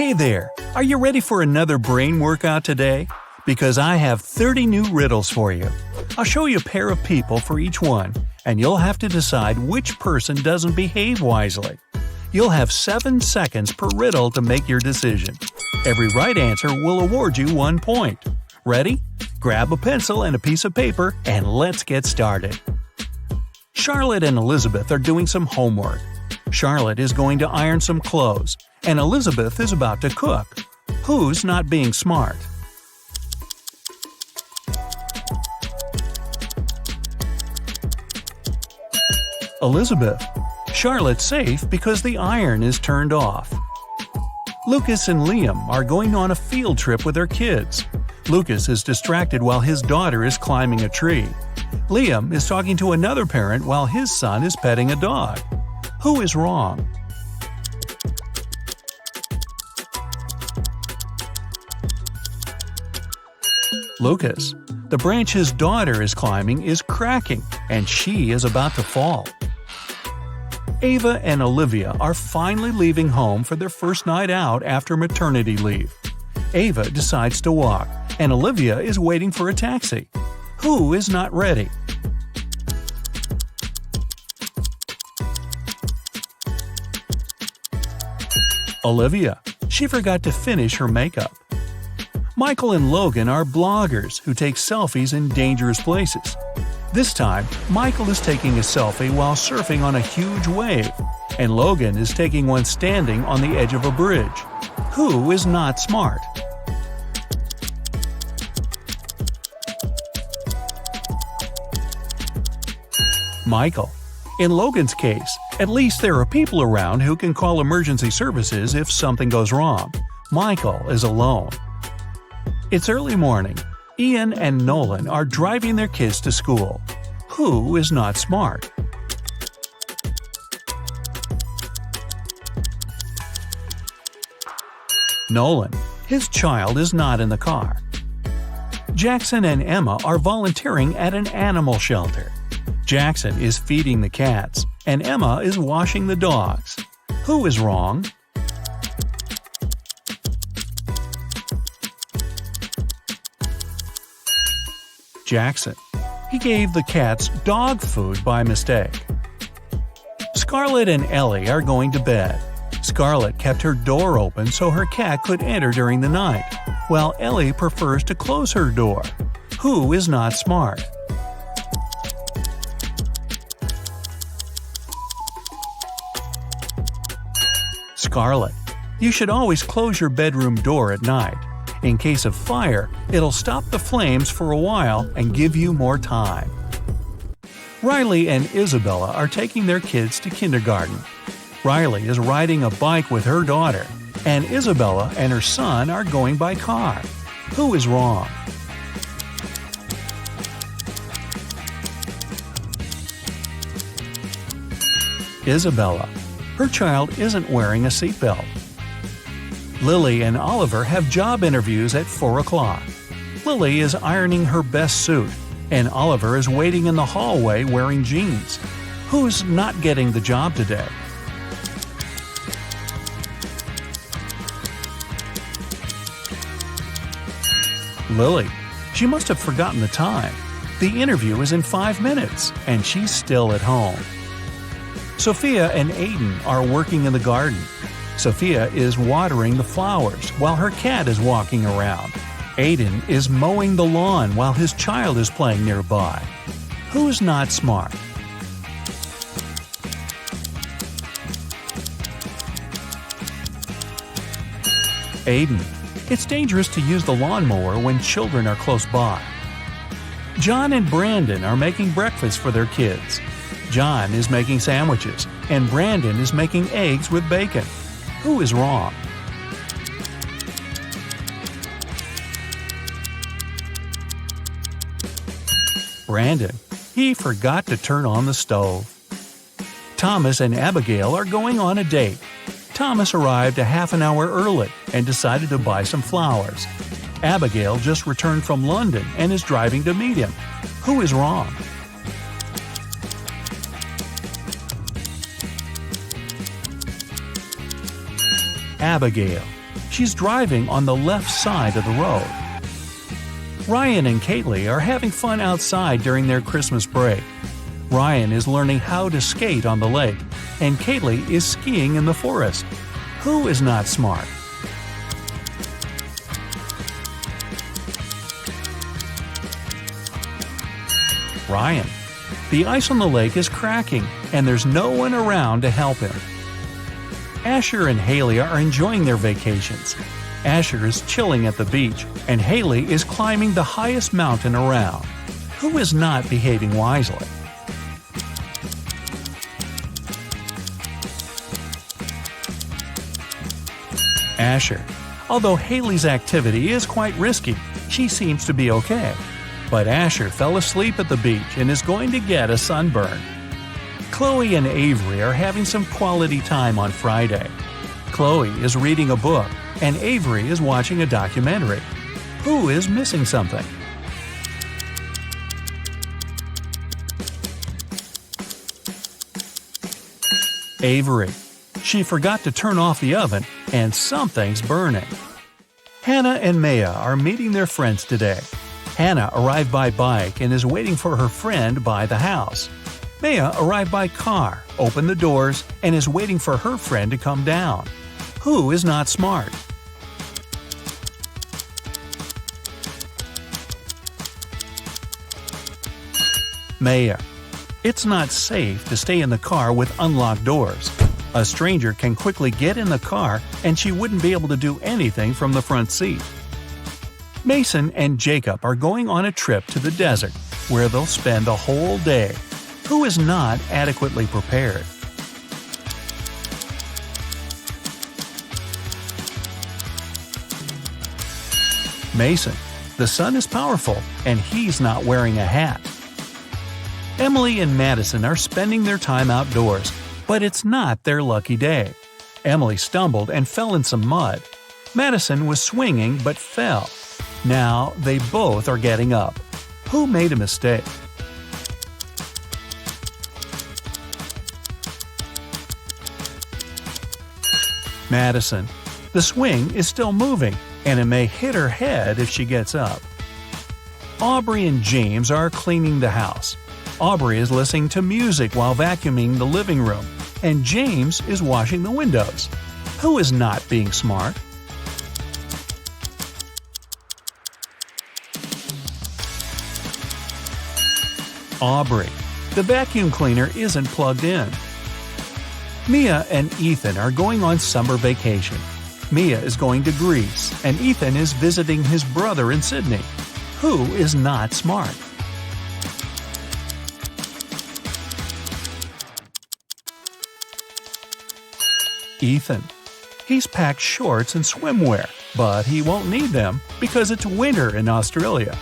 Hey there! Are you ready for another brain workout today? Because I have 30 new riddles for you. I'll show you a pair of people for each one, and you'll have to decide which person doesn't behave wisely. You'll have 7 seconds per riddle to make your decision. Every right answer will award you 1 point. Ready? Grab a pencil and a piece of paper, and let's get started. Charlotte and Elizabeth are doing some homework. Charlotte is going to iron some clothes, and Elizabeth is about to cook. Who's not being smart? Elizabeth. Charlotte's safe because the iron is turned off. Lucas and Liam are going on a field trip with their kids. Lucas is distracted while his daughter is climbing a tree. Liam is talking to another parent while his son is petting a dog. Who is wrong? Lucas. The branch his daughter is climbing is cracking, and she is about to fall. Ava and Olivia are finally leaving home for their first night out after maternity leave. Ava decides to walk, and Olivia is waiting for a taxi. Who is not ready? Olivia. She forgot to finish her makeup. Michael and Logan are bloggers who take selfies in dangerous places. This time, Michael is taking a selfie while surfing on a huge wave, and Logan is taking one standing on the edge of a bridge. Who is not smart? Michael. In Logan's case, at least there are people around who can call emergency services if something goes wrong. Michael is alone. It's early morning. Ian and Nolan are driving their kids to school. Who is not smart? Nolan. His child is not in the car. Jackson and Emma are volunteering at an animal shelter. Jackson is feeding the cats, and Emma is washing the dogs. Who is wrong? Jackson. He gave the cats dog food by mistake. Scarlett and Ellie are going to bed. Scarlett kept her door open so her cat could enter during the night, while Ellie prefers to close her door. Who is not smart? Scarlett. You should always close your bedroom door at night. In case of fire, it'll stop the flames for a while and give you more time. Riley and Isabella are taking their kids to kindergarten. Riley is riding a bike with her daughter, and Isabella and her son are going by car. Who is wrong? Isabella. Her child isn't wearing a seatbelt. Lily and Oliver have job interviews at 4 o'clock. Lily is ironing her best suit, and Oliver is waiting in the hallway wearing jeans. Who's not getting the job today? Lily. She must have forgotten the time. The interview is in 5 minutes, and she's still at home. Sophia and Aiden are working in the garden. Sophia is watering the flowers while her cat is walking around. Aiden is mowing the lawn while his child is playing nearby. Who's not smart? Aiden. It's dangerous to use the lawnmower when children are close by. John and Brandon are making breakfast for their kids. John is making sandwiches, and Brandon is making eggs with bacon. Who is wrong? Brandon. He forgot to turn on the stove. Thomas and Abigail are going on a date. Thomas arrived a half an hour early and decided to buy some flowers. Abigail just returned from London and is driving to meet him. Who is wrong? Abigail. She's driving on the left side of the road. Ryan and Kaylee are having fun outside during their Christmas break. Ryan is learning how to skate on the lake, and Kaylee is skiing in the forest. Who is not smart? Ryan. The ice on the lake is cracking, and there's no one around to help him. Asher and Haley are enjoying their vacations. Asher is chilling at the beach, and Haley is climbing the highest mountain around. Who is not behaving wisely? Asher. Although Haley's activity is quite risky, she seems to be okay. But Asher fell asleep at the beach and is going to get a sunburn. Chloe and Avery are having some quality time on Friday. Chloe is reading a book, and Avery is watching a documentary. Who is missing something? Avery. She forgot to turn off the oven, and something's burning. Hannah and Maya are meeting their friends today. Hannah arrived by bike and is waiting for her friend by the house. Maya arrived by car, opened the doors, and is waiting for her friend to come down. Who is not smart? Maya. It's not safe to stay in the car with unlocked doors. A stranger can quickly get in the car and she wouldn't be able to do anything from the front seat. Mason and Jacob are going on a trip to the desert, where they'll spend the whole day. Who is not adequately prepared? Mason. The sun is powerful, and he's not wearing a hat. Emily and Madison are spending their time outdoors, but it's not their lucky day. Emily stumbled and fell in some mud. Madison was swinging but fell. Now they both are getting up. Who made a mistake? Madison. The swing is still moving, and it may hit her head if she gets up. Aubrey and James are cleaning the house. Aubrey is listening to music while vacuuming the living room, and James is washing the windows. Who is not being smart? Aubrey. The vacuum cleaner isn't plugged in. Mia and Ethan are going on summer vacation. Mia is going to Greece, and Ethan is visiting his brother in Sydney. Who is not smart? Ethan. He's packed shorts and swimwear, but he won't need them because it's winter in Australia.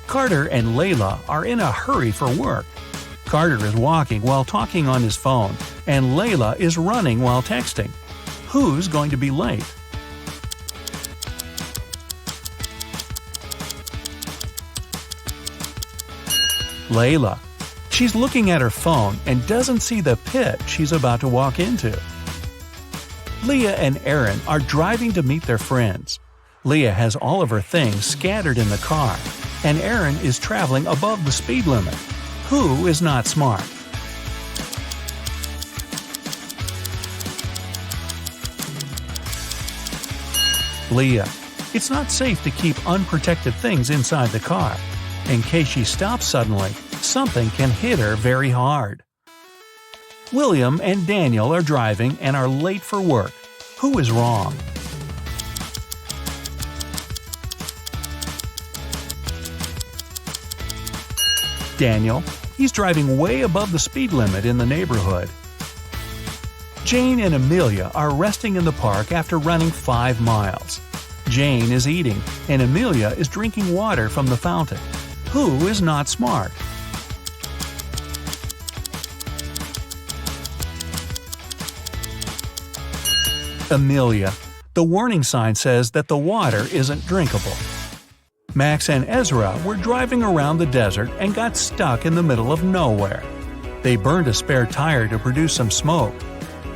Carter and Layla are in a hurry for work. Carter is walking while talking on his phone, and Layla is running while texting. Who's going to be late? Layla. She's looking at her phone and doesn't see the pit she's about to walk into. Leah and Aaron are driving to meet their friends. Leah has all of her things scattered in the car, and Aaron is traveling above the speed limit. Who is not smart? Leah. It's not safe to keep unprotected things inside the car. In case she stops suddenly, something can hit her very hard. William and Daniel are driving and are late for work. Who is wrong? Daniel. He's driving way above the speed limit in the neighborhood. Jane and Amelia are resting in the park after running 5 miles. Jane is eating, and Amelia is drinking water from the fountain. Who is not smart? Amelia. The warning sign says that the water isn't drinkable. Max and Ezra were driving around the desert and got stuck in the middle of nowhere. They burned a spare tire to produce some smoke.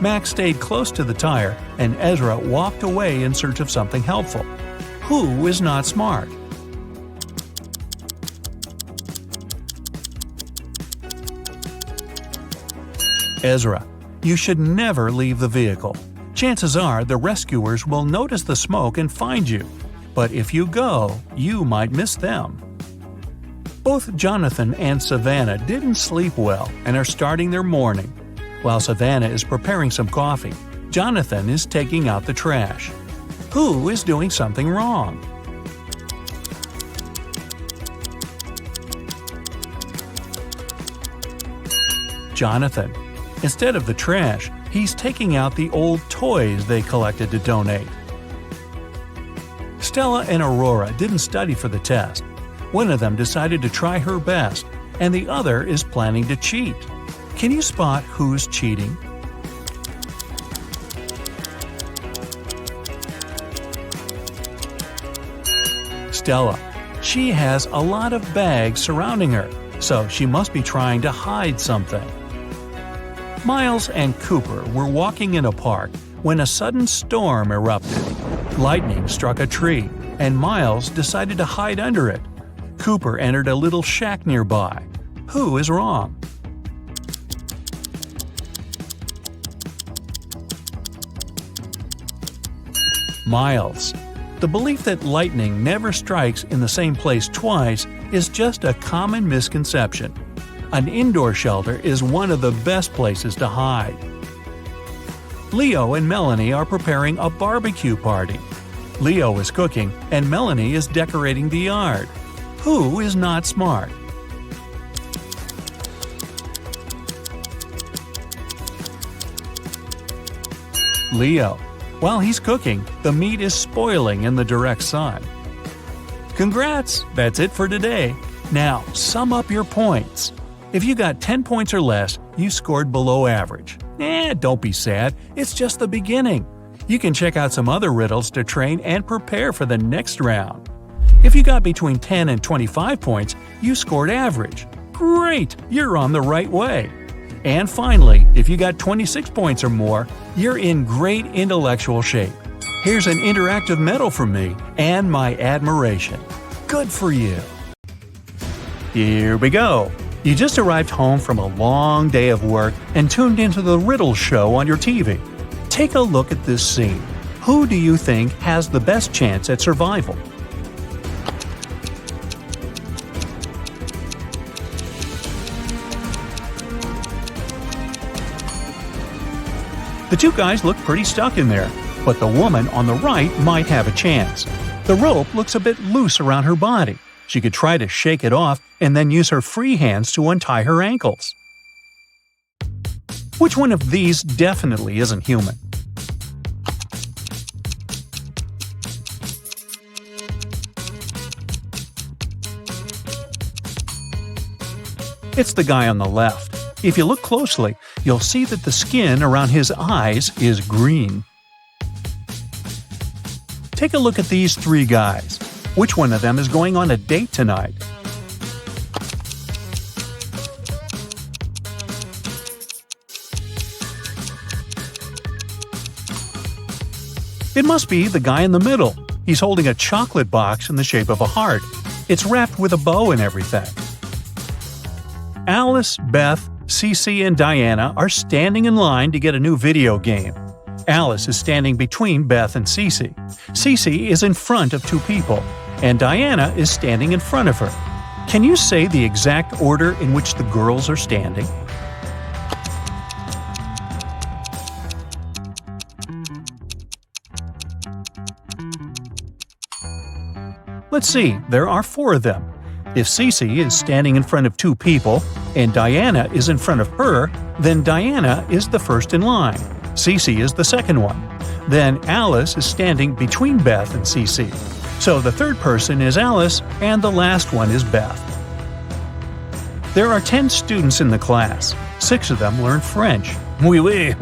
Max stayed close to the tire, and Ezra walked away in search of something helpful. Who is not smart? Ezra. You should never leave the vehicle. Chances are the rescuers will notice the smoke and find you. But if you go, you might miss them. Both Jonathan and Savannah didn't sleep well and are starting their morning. While Savannah is preparing some coffee, Jonathan is taking out the trash. Who is doing something wrong? Jonathan. Instead of the trash, he's taking out the old toys they collected to donate. Stella and Aurora didn't study for the test. One of them decided to try her best, and the other is planning to cheat. Can you spot who's cheating? Stella. She has a lot of bags surrounding her, so she must be trying to hide something. Miles and Cooper were walking in a park when a sudden storm erupted. Lightning struck a tree, and Miles decided to hide under it. Cooper entered a little shack nearby. Who is wrong? Miles. The belief that lightning never strikes in the same place twice is just a common misconception. An indoor shelter is one of the best places to hide. Leo and Melanie are preparing a barbecue party. Leo is cooking and Melanie is decorating the yard. Who is not smart? Leo. While he's cooking, the meat is spoiling in the direct sun. Congrats! That's it for today. Now, sum up your points. If you got 10 points or less, you scored below average. Don't be sad, it's just the beginning. You can check out some other riddles to train and prepare for the next round. If you got between 10 and 25 points, you scored average. Great! You're on the right way. And finally, if you got 26 points or more, you're in great intellectual shape. Here's an interactive medal from me and my admiration. Good for you! Here we go! You just arrived home from a long day of work and tuned into the Riddles show on your TV. Take a look at this scene. Who do you think has the best chance at survival? The two guys look pretty stuck in there, but the woman on the right might have a chance. The rope looks a bit loose around her body. She could try to shake it off and then use her free hands to untie her ankles. Which one of these definitely isn't human? It's the guy on the left. If you look closely, you'll see that the skin around his eyes is green. Take a look at these three guys. Which one of them is going on a date tonight? It must be the guy in the middle. He's holding a chocolate box in the shape of a heart. It's wrapped with a bow and everything. Alice, Beth, Cece, and Diana are standing in line to get a new video game. Alice is standing between Beth and Cece. Cece is in front of two people, and Diana is standing in front of her. Can you say the exact order in which the girls are standing? Let's see, there are four of them. If Cece is standing in front of two people, and Diana is in front of her, then Diana is the first in line. Cece is the second one. Then Alice is standing between Beth and Cece. So the third person is Alice, and the last one is Beth. There are 10 students in the class. 6 of them learn French. Oui, oui.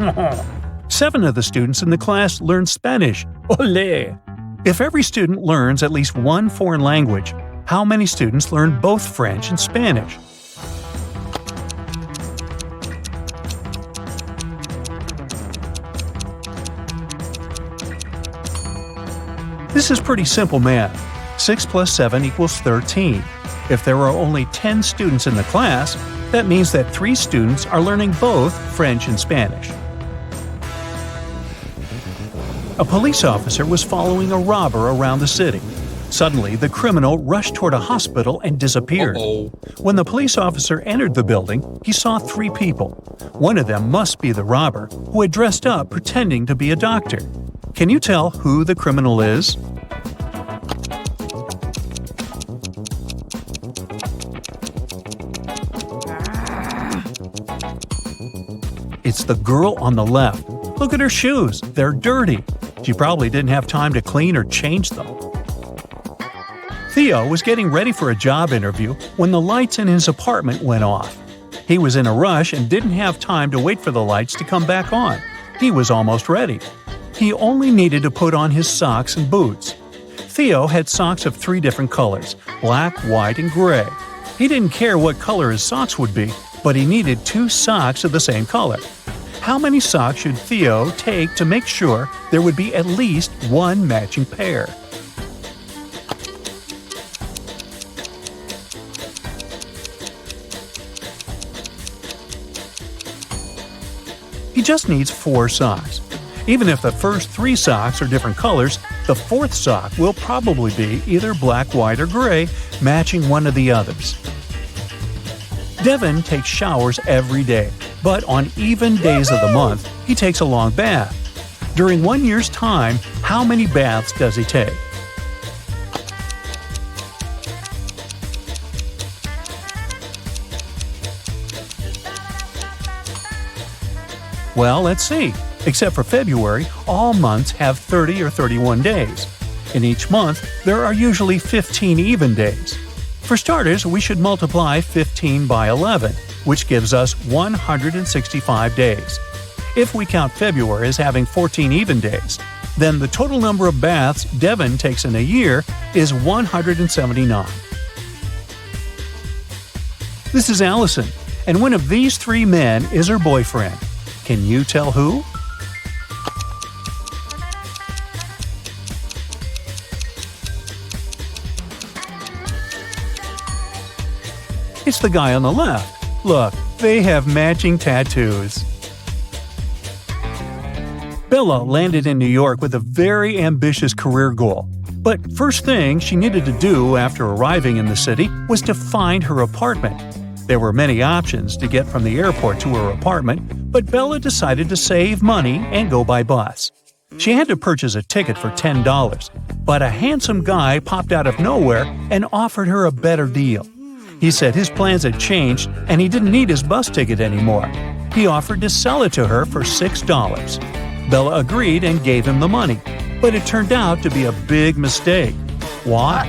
7 of the students in the class learn Spanish. Olé! If every student learns at least one foreign language, how many students learn both French and Spanish? This is pretty simple math. 6 plus 7 equals 13. If there are only 10 students in the class, that means that 3 students are learning both French and Spanish. A police officer was following a robber around the city. Suddenly, the criminal rushed toward a hospital and disappeared. When the police officer entered the building, he saw 3 people. One of them must be the robber, who had dressed up pretending to be a doctor. Can you tell who the criminal is? It's the girl on the left. Look at her shoes. They're dirty. She probably didn't have time to clean or change them. Theo was getting ready for a job interview when the lights in his apartment went off. He was in a rush and didn't have time to wait for the lights to come back on. He was almost ready. He only needed to put on his socks and boots. Theo had socks of 3 different colors: black, white, and gray. He didn't care what color his socks would be, but he needed 2 socks of the same color. How many socks should Theo take to make sure there would be at least 1 matching pair? He just needs 4 socks. Even if the first 3 socks are different colors, the 4th sock will probably be either black, white, or gray, matching one of the others. Devin takes showers every day, but on even days of the month, he takes a long bath. During 1 year's time, how many baths does he take? Well, let's see. Except for February, all months have 30 or 31 days. In each month, there are usually 15 even days. For starters, we should multiply 15 by 11, which gives us 165 days. If we count February as having 14 even days, then the total number of baths Devin takes in a year is 179. This is Allison, and one of these 3 men is her boyfriend. Can you tell who? It's the guy on the left. Look, they have matching tattoos. Bella landed in New York with a very ambitious career goal. But first thing she needed to do after arriving in the city was to find her apartment. There were many options to get from the airport to her apartment, but Bella decided to save money and go by bus. She had to purchase a ticket for $10, but a handsome guy popped out of nowhere and offered her a better deal. He said his plans had changed and he didn't need his bus ticket anymore. He offered to sell it to her for $6. Bella agreed and gave him the money, but it turned out to be a big mistake. Why?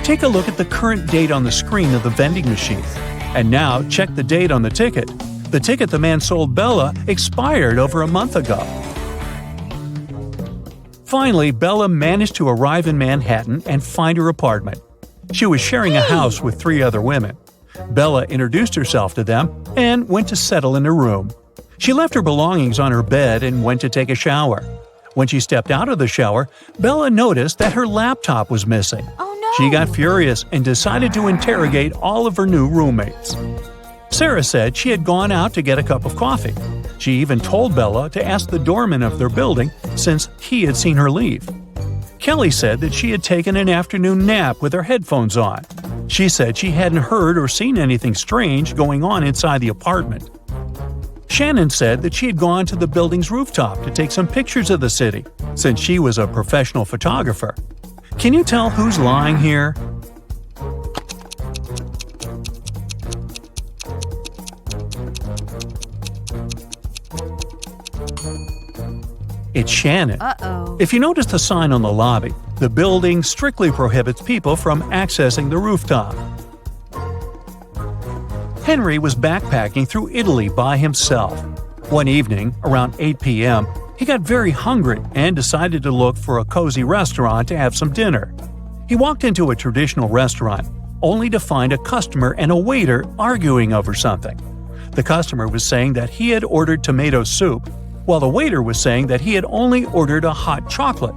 Take a look at the current date on the screen of the vending machine. And now check the date on the ticket. The ticket the man sold Bella expired over a month ago. Finally, Bella managed to arrive in Manhattan and find her apartment. She was sharing a house with 3 other women. Bella introduced herself to them and went to settle in her room. She left her belongings on her bed and went to take a shower. When she stepped out of the shower, Bella noticed that her laptop was missing. She got furious and decided to interrogate all of her new roommates. Sarah said she had gone out to get a cup of coffee. She even told Bella to ask the doorman of their building since he had seen her leave. Kelly said that she had taken an afternoon nap with her headphones on. She said she hadn't heard or seen anything strange going on inside the apartment. Shannon said that she had gone to the building's rooftop to take some pictures of the city, since she was a professional photographer. Can you tell who's lying here? It's Shannon. If you notice the sign on the lobby, the building strictly prohibits people from accessing the rooftop. Henry was backpacking through Italy by himself. One evening, around 8 p.m., he got very hungry and decided to look for a cozy restaurant to have some dinner. He walked into a traditional restaurant, only to find a customer and a waiter arguing over something. The customer was saying that he had ordered tomato soup, while the waiter was saying that he had only ordered a hot chocolate.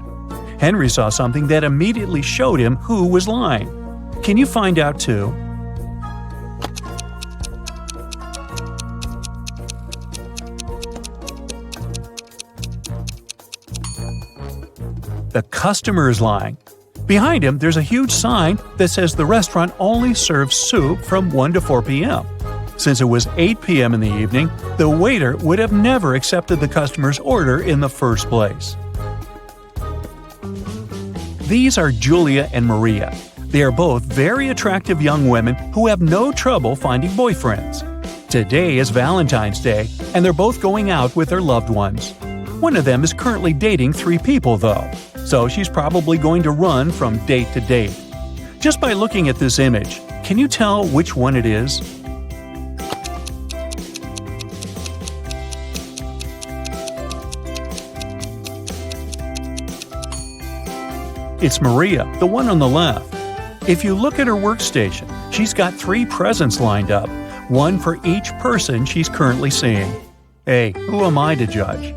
Henry saw something that immediately showed him who was lying. Can you find out too? The customer is lying. Behind him, there's a huge sign that says the restaurant only serves soup from 1 to 4 p.m. Since it was 8 p.m. in the evening, the waiter would have never accepted the customer's order in the first place. These are Julia and Maria. They are both very attractive young women who have no trouble finding boyfriends. Today is Valentine's Day, and they're both going out with their loved ones. One of them is currently dating 3 people, though, so she's probably going to run from date to date. Just by looking at this image, can you tell which one it is? It's Maria, the one on the left. If you look at her workstation, she's got 3 presents lined up, one for each person she's currently seeing. Hey, who am I to judge?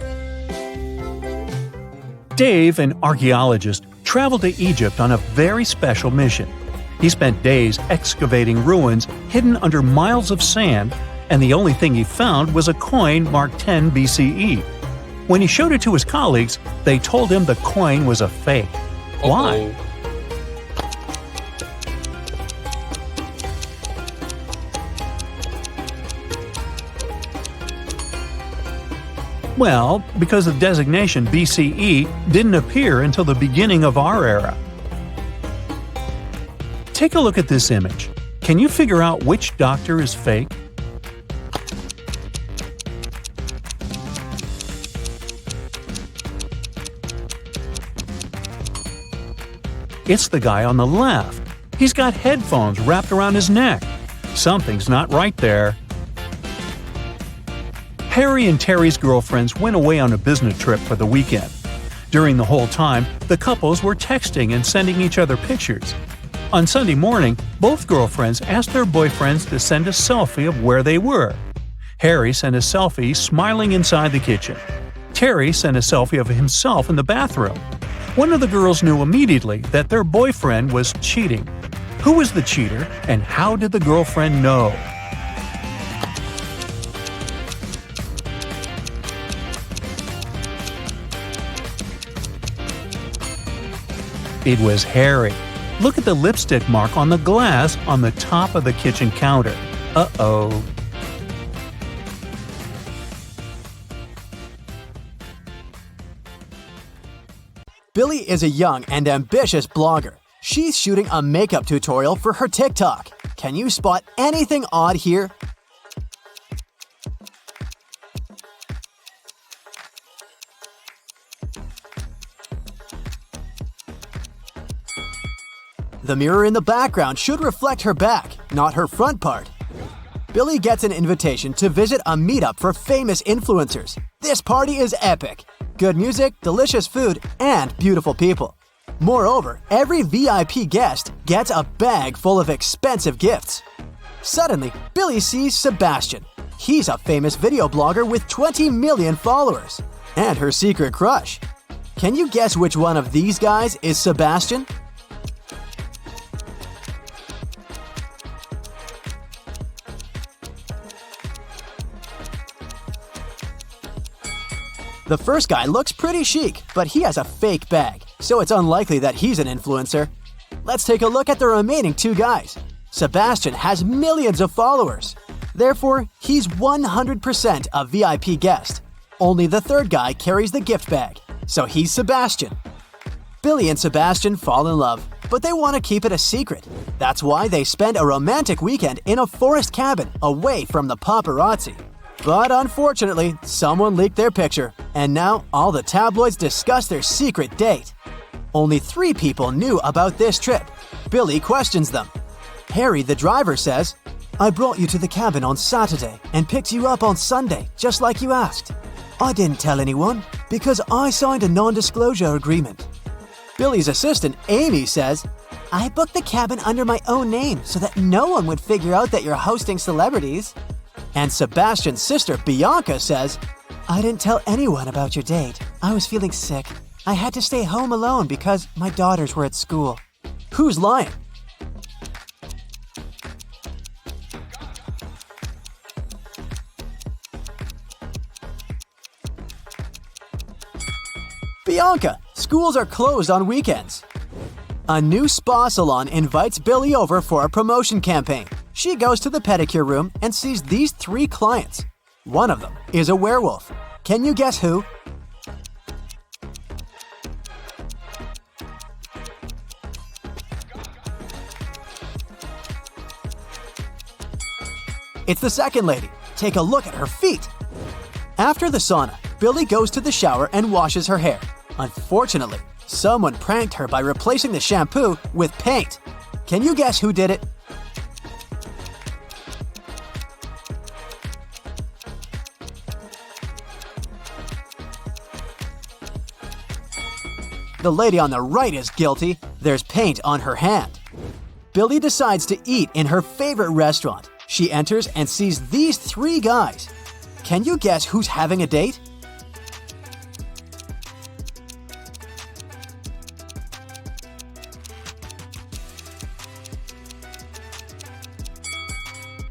Dave, an archaeologist, traveled to Egypt on a very special mission. He spent days excavating ruins hidden under miles of sand, and the only thing he found was a coin marked 10 BCE. When he showed it to his colleagues, they told him the coin was a fake. Why? Well, because the designation BCE didn't appear until the beginning of our era. Take a look at this image. Can you figure out which doctor is fake? It's the guy on the left. He's got headphones wrapped around his neck. Something's not right there. Harry and Terry's girlfriends went away on a business trip for the weekend. During the whole time, the couples were texting and sending each other pictures. On Sunday morning, both girlfriends asked their boyfriends to send a selfie of where they were. Harry sent a selfie smiling inside the kitchen. Terry sent a selfie of himself in the bathroom. One of the girls knew immediately that their boyfriend was cheating. Who was the cheater, and how did the girlfriend know? It was Harry. Look at the lipstick mark on the glass on the top of the kitchen counter. Uh-oh. Billy is a young and ambitious blogger. She's shooting a makeup tutorial for her TikTok. Can you spot anything odd here? The mirror in the background should reflect her back, not her front part. Billy gets an invitation to visit a meetup for famous influencers. This party is epic. Good music, delicious food, and beautiful people. Moreover, every VIP guest gets a bag full of expensive gifts. Suddenly, Billy sees Sebastian. He's a famous video blogger with 20 million followers. And her secret crush. Can you guess which one of these guys is Sebastian? The first guy looks pretty chic, but he has a fake bag, so it's unlikely that he's an influencer. Let's take a look at the remaining 2 guys. Sebastian has millions of followers. Therefore, he's 100% a VIP guest. Only the third guy carries the gift bag, so he's Sebastian. Billy and Sebastian fall in love, but they want to keep it a secret. That's why they spend a romantic weekend in a forest cabin away from the paparazzi. But unfortunately, someone leaked their picture, and now all the tabloids discuss their secret date. Only 3 people knew about this trip. Billy questions them. Harry, the driver, says, "I brought you to the cabin on Saturday and picked you up on Sunday, just like you asked. I didn't tell anyone because I signed a non-disclosure agreement." Billy's assistant, Amy, says, I booked the cabin under my own name so that no one would figure out that you're hosting celebrities. And Sebastian's sister, Bianca, says, I didn't tell anyone about your date. I was feeling sick. I had to stay home alone because my daughters were at school. Who's lying? Bianca, schools are closed on weekends. A new spa salon invites Billy over for a promotion campaign. She goes to the pedicure room and sees these 3 clients. One of them is a werewolf. Can you guess who? It's the second lady. Take a look at her feet. After the sauna, Billy goes to the shower and washes her hair. Unfortunately, someone pranked her by replacing the shampoo with paint. Can you guess who did it? The lady on the right is guilty. There's paint on her hand. Billy decides to eat in her favorite restaurant. She enters and sees these 3 guys. Can you guess who's having a date?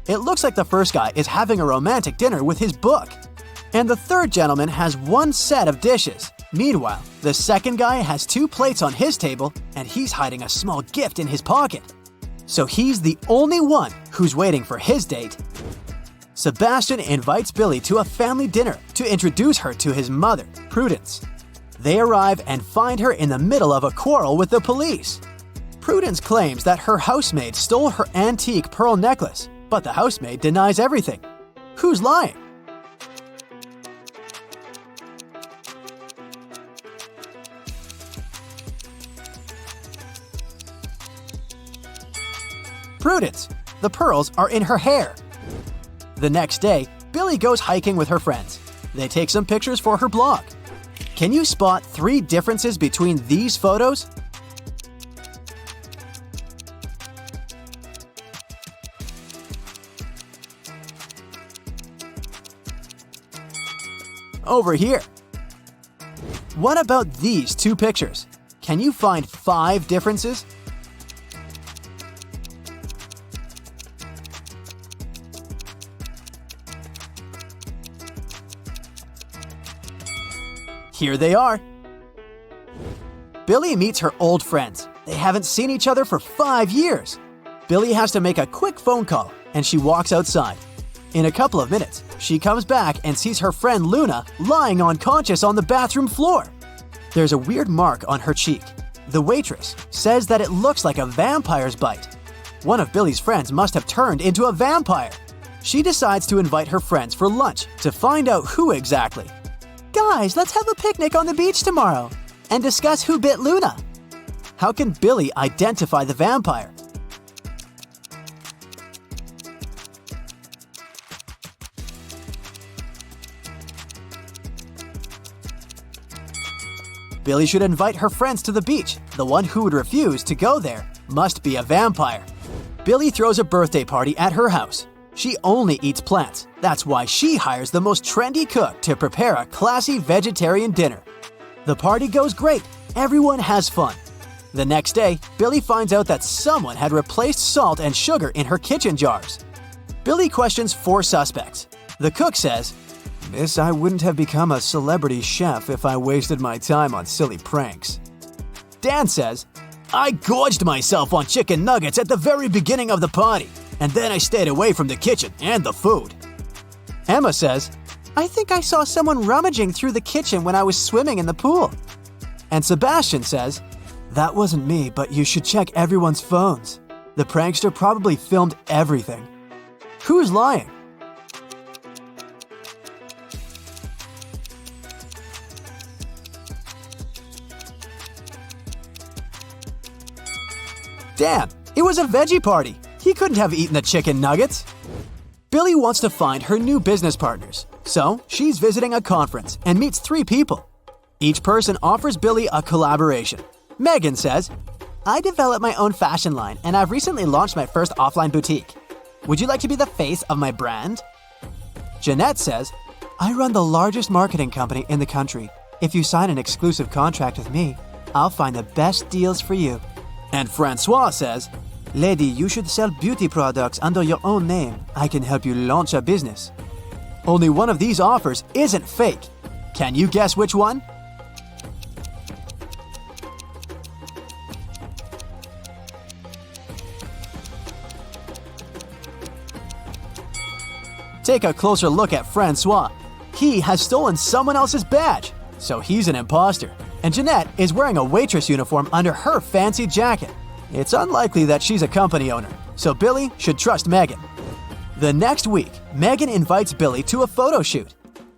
It looks like the first guy is having a romantic dinner with his book. And the third gentleman has 1 set of dishes. Meanwhile, the second guy has 2 plates on his table and he's hiding a small gift in his pocket. So he's the only one who's waiting for his date. Sebastian invites Billy to a family dinner to introduce her to his mother, Prudence. They arrive and find her in the middle of a quarrel with the police. Prudence claims that her housemaid stole her antique pearl necklace, but the housemaid denies everything. Who's lying? Prudence. The pearls are in her hair. The next day, Billy goes hiking with her friends. They take some pictures for her blog. Can you spot 3 differences between these photos? Over here. What about these 2 pictures? Can you find 5 differences? Here they are. Billy meets her old friends. They haven't seen each other for 5 years. Billy has to make a quick phone call, and she walks outside. In a couple of minutes, she comes back and sees her friend Luna lying unconscious on the bathroom floor. There's a weird mark on her cheek. The waitress says that it looks like a vampire's bite. One of Billy's friends must have turned into a vampire. She decides to invite her friends for lunch to find out who exactly. Guys, let's have a picnic on the beach tomorrow and discuss who bit Luna. How can Billy identify the vampire? Billy should invite her friends to the beach. The one who would refuse to go there must be a vampire. Billy throws a birthday party at her house. She only eats plants. That's why she hires the most trendy cook to prepare a classy vegetarian dinner. The party goes great. Everyone has fun. The next day, Billy finds out that someone had replaced salt and sugar in her kitchen jars. Billy questions 4 suspects. The cook says, "Miss, I wouldn't have become a celebrity chef if I wasted my time on silly pranks." Dan says, "I gorged myself on chicken nuggets at the very beginning of the party, and then I stayed away from the kitchen and the food." Emma says, "I think I saw someone rummaging through the kitchen when I was swimming in the pool." And Sebastian says, "That wasn't me, but you should check everyone's phones. The prankster probably filmed everything." Who's lying? Damn, it was a veggie party. He couldn't have eaten the chicken nuggets. Billy wants to find her new business partners, so she's visiting a conference and meets 3 people. Each person offers Billy a collaboration. Megan says, I develop my own fashion line and I've recently launched my first offline boutique. Would you like to be the face of my brand? Jeanette says, I run the largest marketing company in the country. If you sign an exclusive contract with me, I'll find the best deals for you. And Francois says, Lady, you should sell beauty products under your own name. I can help you launch a business. Only one of these offers isn't fake. Can you guess which one? Take a closer look at Francois. He has stolen someone else's badge, so he's an imposter. And Jeanette is wearing a waitress uniform under her fancy jacket. It's unlikely that she's a company owner, so Billy should trust Megan. The next week, Megan invites Billy to a photo shoot.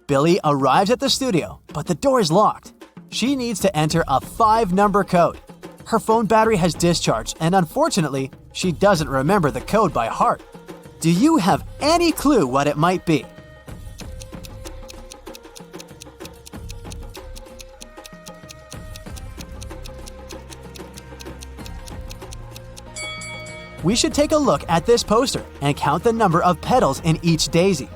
Billy arrives at the studio, but the door is locked. She needs to enter a 5-number code. Her phone battery has discharged, and unfortunately, she doesn't remember the code by heart. Do you have any clue what it might be? We should take a look at this poster and count the number of petals in each daisy.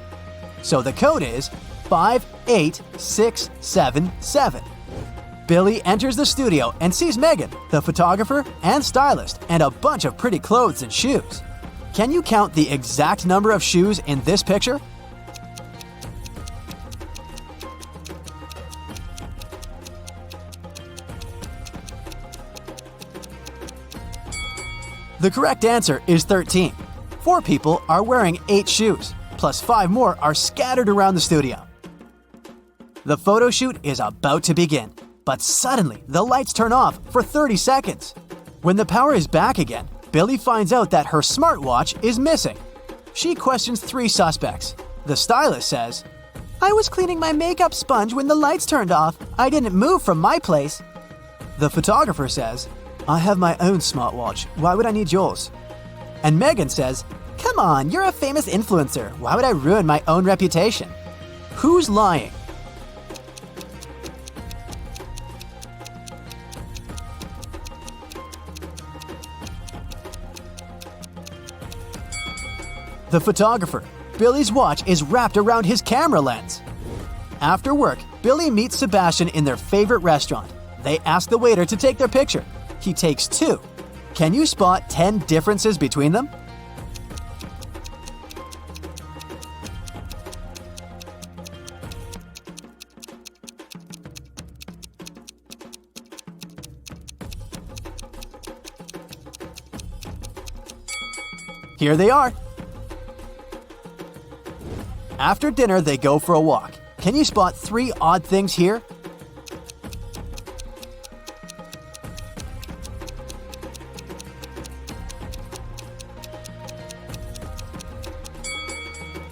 So the code is 58677. Billy enters the studio and sees Megan, the photographer and stylist, and a bunch of pretty clothes and shoes. Can you count the exact number of shoes in this picture? The correct answer is 13. 4 people are wearing 8 shoes, plus 5 more are scattered around the studio. The photo shoot is about to begin, but suddenly the lights turn off for 30 seconds. When the power is back again, Billy finds out that her smartwatch is missing. She questions 3 suspects. The stylist says, I was cleaning my makeup sponge when the lights turned off. I didn't move from my place. The photographer says, I have my own smartwatch. Why would I need yours? And Megan says, come on, you're a famous influencer. Why would I ruin my own reputation? Who's lying? The photographer. Billy's watch is wrapped around his camera lens. After work, Billy meets Sebastian in their favorite restaurant. They ask the waiter to take their picture. He takes 2. Can you spot 10 differences between them? Here they are. After dinner, they go for a walk. Can you spot 3 odd things here?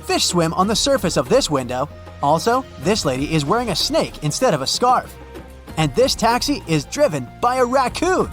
Fish swim on the surface of this window. Also, this lady is wearing a snake instead of a scarf. And this taxi is driven by a raccoon.